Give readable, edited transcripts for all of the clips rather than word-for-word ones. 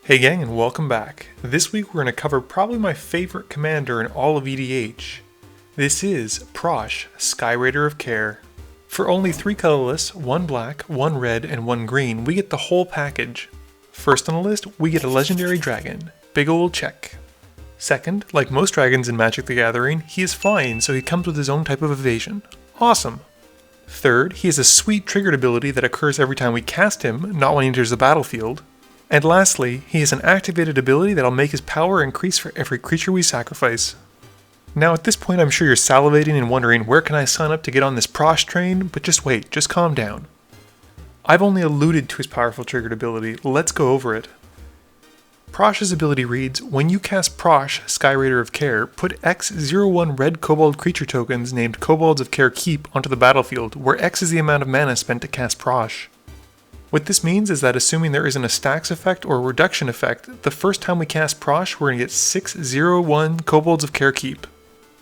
Hey gang, and welcome back. This week we're going to cover probably my favorite commander in all of EDH. This is Prossh, Skyraider of Kher. For only 3 colorless, 1 black, 1 red, and 1 green, we get the whole package. First on the list, we get a legendary dragon. Big ol' check. Second, like most dragons in Magic the Gathering, he is flying, so he comes with his own type of evasion. Awesome! Third, he has a sweet triggered ability that occurs every time we cast him, not when he enters the battlefield. And lastly, he has an activated ability that'll make his power increase for every creature we sacrifice. Now at this point I'm sure you're salivating and wondering where can I sign up to get on this Prossh train, but just wait, just calm down. I've only alluded to his powerful triggered ability, let's go over it. Prosh's ability reads, when you cast Prossh, Skyraider of Kher, put X01 red kobold creature tokens named Kobolds of Kher Keep onto the battlefield, where X is the amount of mana spent to cast Prossh. What this means is that assuming there isn't a stacks effect or a reduction effect, the first time we cast Prossh we're going to get 601 Kobolds of Kher Keep.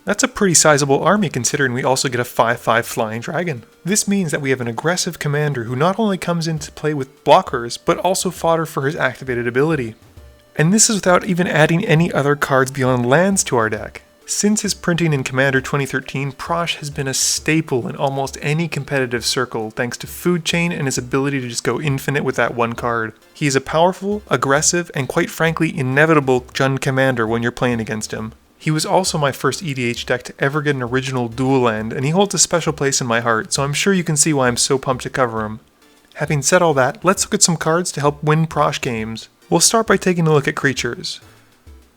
That's a pretty sizable army considering we also get a 5/5 flying dragon. This means that we have an aggressive commander who not only comes into play with blockers, but also fodder for his activated ability. And this is without even adding any other cards beyond lands to our deck. Since his printing in Commander 2013, Prossh has been a staple in almost any competitive circle thanks to Food Chain and his ability to just go infinite with that one card. He is a powerful, aggressive, and quite frankly inevitable Jund commander when you're playing against him. He was also my first EDH deck to ever get an original dual land, and he holds a special place in my heart, so I'm sure you can see why I'm so pumped to cover him. Having said all that, let's look at some cards to help win Prossh games. We'll start by taking a look at creatures.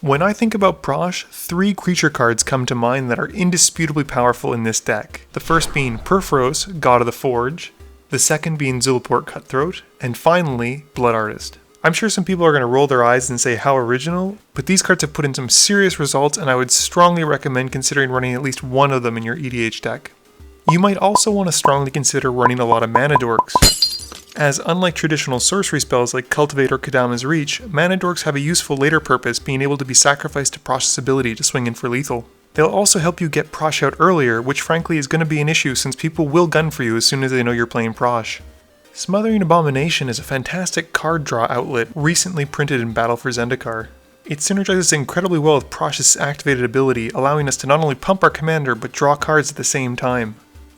When I think about Prossh, 3 creature cards come to mind that are indisputably powerful in this deck. The first being Purphoros, God of the Forge, the second being Zulaport Cutthroat, and finally, Blood Artist. I'm sure some people are going to roll their eyes and say how original, but these cards have put in some serious results and I would strongly recommend considering running at least one of them in your EDH deck. You might also want to strongly consider running a lot of Mana Dorks, as unlike traditional sorcery spells like Cultivate or Kadama's Reach, Mana Dorks have a useful later purpose, being able to be sacrificed to Prosh's ability to swing in for lethal. They'll also help you get Prossh out earlier, which frankly is going to be an issue since people will gun for you as soon as they know you're playing Prossh. Smothering Abomination is a fantastic card draw outlet recently printed in Battle for Zendikar. It synergizes incredibly well with Prosh's activated ability, allowing us to not only pump our commander but draw cards at the same time.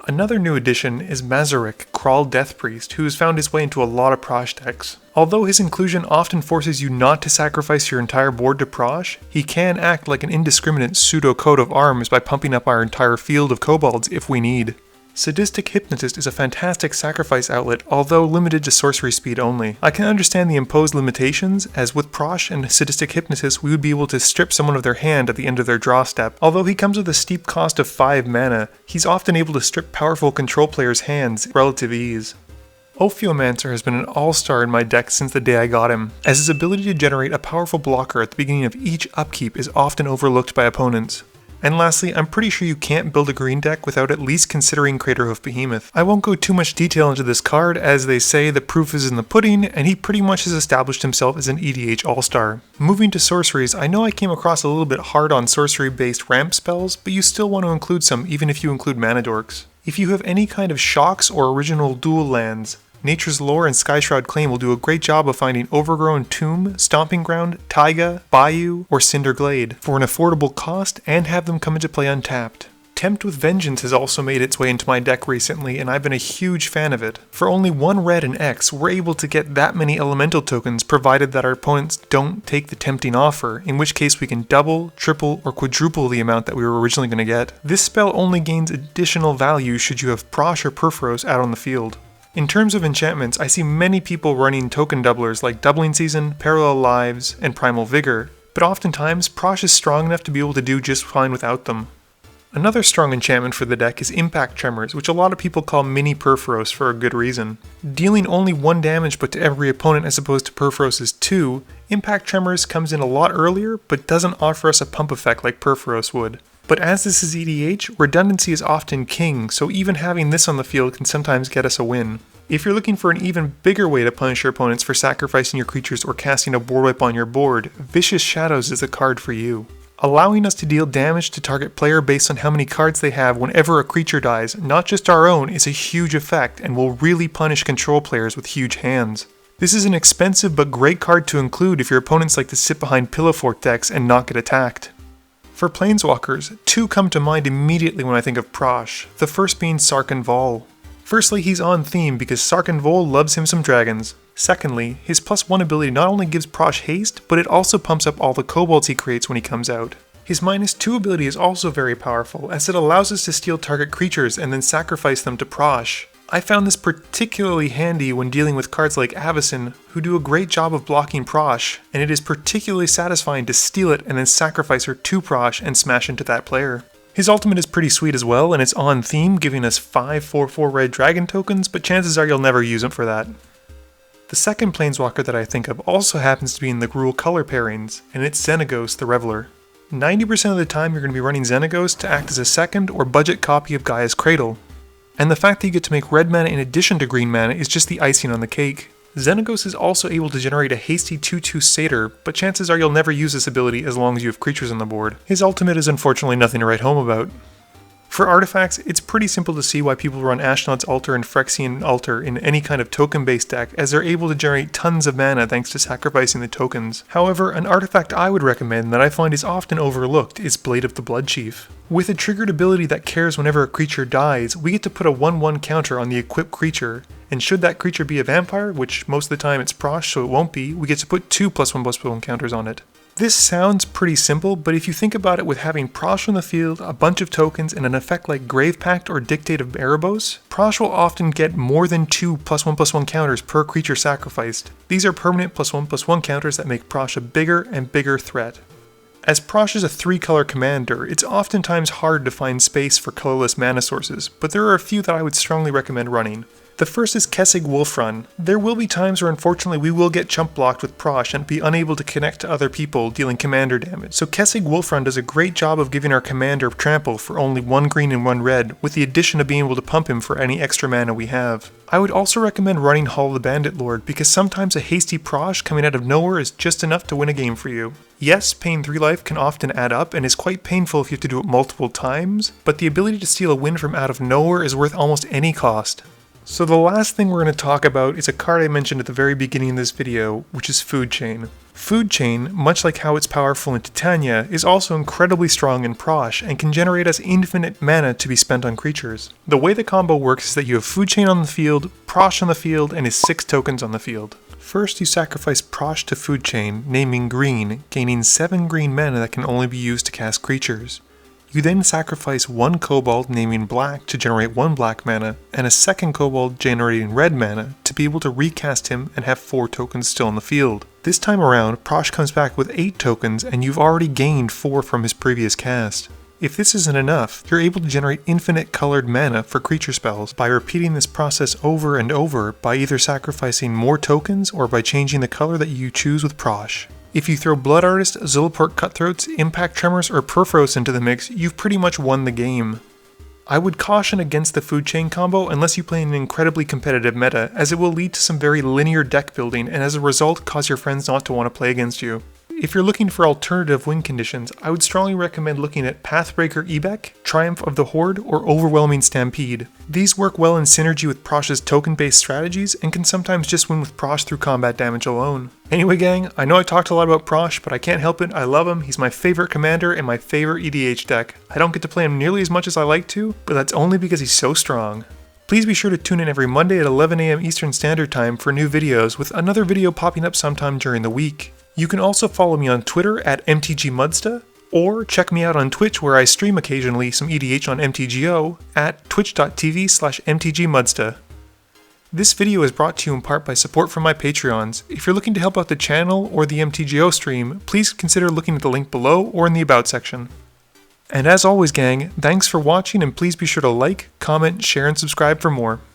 Another new addition is Mazarek, Crawl Death Priest, who has found his way into a lot of Prossh decks. Although his inclusion often forces you not to sacrifice your entire board to Prossh, he can act like an indiscriminate pseudo coat of arms by pumping up our entire field of kobolds if we need. Sadistic Hypnotist is a fantastic sacrifice outlet, although limited to sorcery speed only. I can understand the imposed limitations, as with Prossh and Sadistic Hypnotist we would be able to strip someone of their hand at the end of their draw step. Although he comes with a steep cost of 5 mana, he's often able to strip powerful control players' hands with relative ease. Ophiomancer has been an all-star in my deck since the day I got him, as his ability to generate a powerful blocker at the beginning of each upkeep is often overlooked by opponents. And lastly, I'm pretty sure you can't build a green deck without at least considering Craterhoof Behemoth. I won't go too much detail into this card, as they say the proof is in the pudding, and he pretty much has established himself as an EDH all-star. Moving to sorceries, I know I came across a little bit hard on sorcery-based ramp spells, but you still want to include some even if you include Mana Dorks. If you have any kind of shocks or original dual lands, Nature's Lore and Skyshroud Claim will do a great job of finding Overgrown Tomb, Stomping Ground, Taiga, Bayou, or Cinder Glade for an affordable cost and have them come into play untapped. Tempt with Vengeance has also made its way into my deck recently and I've been a huge fan of it. For only 1 red and X, we're able to get that many elemental tokens provided that our opponents don't take the tempting offer, in which case we can double, triple, or quadruple the amount that we were originally going to get. This spell only gains additional value should you have Prossh or Purphoros out on the field. In terms of enchantments, I see many people running token doublers like Doubling Season, Parallel Lives, and Primal Vigor, but oftentimes Prossh is strong enough to be able to do just fine without them. Another strong enchantment for the deck is Impact Tremors, which a lot of people call Mini Purphoros for a good reason. Dealing only 1 damage but to every opponent as opposed to Purphoros' 2, Impact Tremors comes in a lot earlier but doesn't offer us a pump effect like Purphoros would. But as this is EDH, redundancy is often king, so even having this on the field can sometimes get us a win. If you're looking for an even bigger way to punish your opponents for sacrificing your creatures or casting a board wipe on your board, Vicious Shadows is the card for you. allowing us to deal damage to target player based on how many cards they have whenever a creature dies, not just our own, is a huge effect and will really punish control players with huge hands. This is an expensive but great card to include if your opponents like to sit behind Pillow Fort decks and not get attacked. For Planeswalkers, two come to mind immediately when I think of Prossh, the first being Sarkhan Vol. Firstly, he's on theme because Sarkhan Vol loves him some dragons. Secondly, his +1 ability not only gives Prossh haste, but it also pumps up all the kobolds he creates when he comes out. His -2 ability is also very powerful, as it allows us to steal target creatures and then sacrifice them to Prossh. I found this particularly handy when dealing with cards like Avacyn, who do a great job of blocking Prossh, and it is particularly satisfying to steal it and then sacrifice her to Prossh and smash into that player. His ultimate is pretty sweet as well, and it's on theme, giving us 5 4/4 red dragon tokens, but chances are you'll never use them for that. The second Planeswalker that I think of also happens to be in the Gruul color pairings, and it's Xenagos the Reveler. 90% of the time you're going to be running Xenagos to act as a second or budget copy of Gaia's Cradle. And the fact that you get to make red mana in addition to green mana is just the icing on the cake. Xenagos is also able to generate a hasty 2/2 Satyr, but chances are you'll never use this ability as long as you have creatures on the board. His ultimate is unfortunately nothing to write home about. For artifacts, it's pretty simple to see why people run Ashnod's Altar and Phyrexian Altar in any kind of token-based deck, as they're able to generate tons of mana thanks to sacrificing the tokens. However, an artifact I would recommend that I find is often overlooked is Blade of the Bloodchief. With a triggered ability that cares whenever a creature dies, we get to put a 1/1 counter on the equipped creature, and should that creature be a vampire, which most of the time it's Prossh so it won't be, we get to put 2 +1/+1 counters on it. This sounds pretty simple, but if you think about it with having Prossh on the field, a bunch of tokens, and an effect like Grave Pact or Dictate of Erebos, Prossh will often get more than 2 +1/+1 counters per creature sacrificed. These are permanent +1/+1 counters that make Prossh a bigger and bigger threat. As Prossh is a 3-color commander, it's oftentimes hard to find space for colorless mana sources, but there are a few that I would strongly recommend running. The first is Kessig Wolfrun. There will be times where unfortunately we will get chump blocked with Prossh and be unable to connect to other people, dealing commander damage. So Kessig Wolfrun does a great job of giving our commander trample for only 1 green and 1 red, with the addition of being able to pump him for any extra mana we have. I would also recommend running Hall of the Bandit Lord, because sometimes a hasty Prossh coming out of nowhere is just enough to win a game for you. Yes, paying 3 life can often add up and is quite painful if you have to do it multiple times, but the ability to steal a win from out of nowhere is worth almost any cost. So the last thing we're going to talk about is a card I mentioned at the very beginning of this video, which is Food Chain. Food Chain, much like how it's powerful in Titania, is also incredibly strong in Prossh and can generate us infinite mana to be spent on creatures. The way the combo works is that you have Food Chain on the field, Prossh on the field, and his 6 tokens on the field. First, you sacrifice Prossh to Food Chain, naming green, gaining 7 green mana that can only be used to cast creatures. You then sacrifice 1 kobold naming black to generate 1 black mana, and a second kobold generating red mana to be able to recast him and have 4 tokens still in the field. This time around, Prossh comes back with 8 tokens and you've already gained 4 from his previous cast. If this isn't enough, you're able to generate infinite colored mana for creature spells by repeating this process over and over by either sacrificing more tokens or by changing the color that you choose with Prossh. If you throw Blood Artist, Zulaport Cutthroats, Impact Tremors, or Purphoros into the mix, you've pretty much won the game. I would caution against the Food Chain combo unless you play an incredibly competitive meta, as it will lead to some very linear deck building and as a result cause your friends not to want to play against you. If you're looking for alternative win conditions, I would strongly recommend looking at Pathbreaker Ebek, Triumph of the Horde, or Overwhelming Stampede. These work well in synergy with Prosh's token-based strategies and can sometimes just win with Prossh through combat damage alone. Anyway gang, I know I talked a lot about Prossh, but I can't help it, I love him, he's my favorite commander and my favorite EDH deck. I don't get to play him nearly as much as I like to, but that's only because he's so strong. Please be sure to tune in every Monday at 11 AM Eastern Standard Time for new videos, with another video popping up sometime during the week. You can also follow me on Twitter at MTGMudsta, or check me out on Twitch where I stream occasionally some EDH on MTGO at twitch.tv/MTGMudsta. This video is brought to you in part by support from my Patreons. If you're looking to help out the channel or the MTGO stream, please consider looking at the link below or in the About section. And as always gang, thanks for watching and please be sure to like, comment, share, and subscribe for more.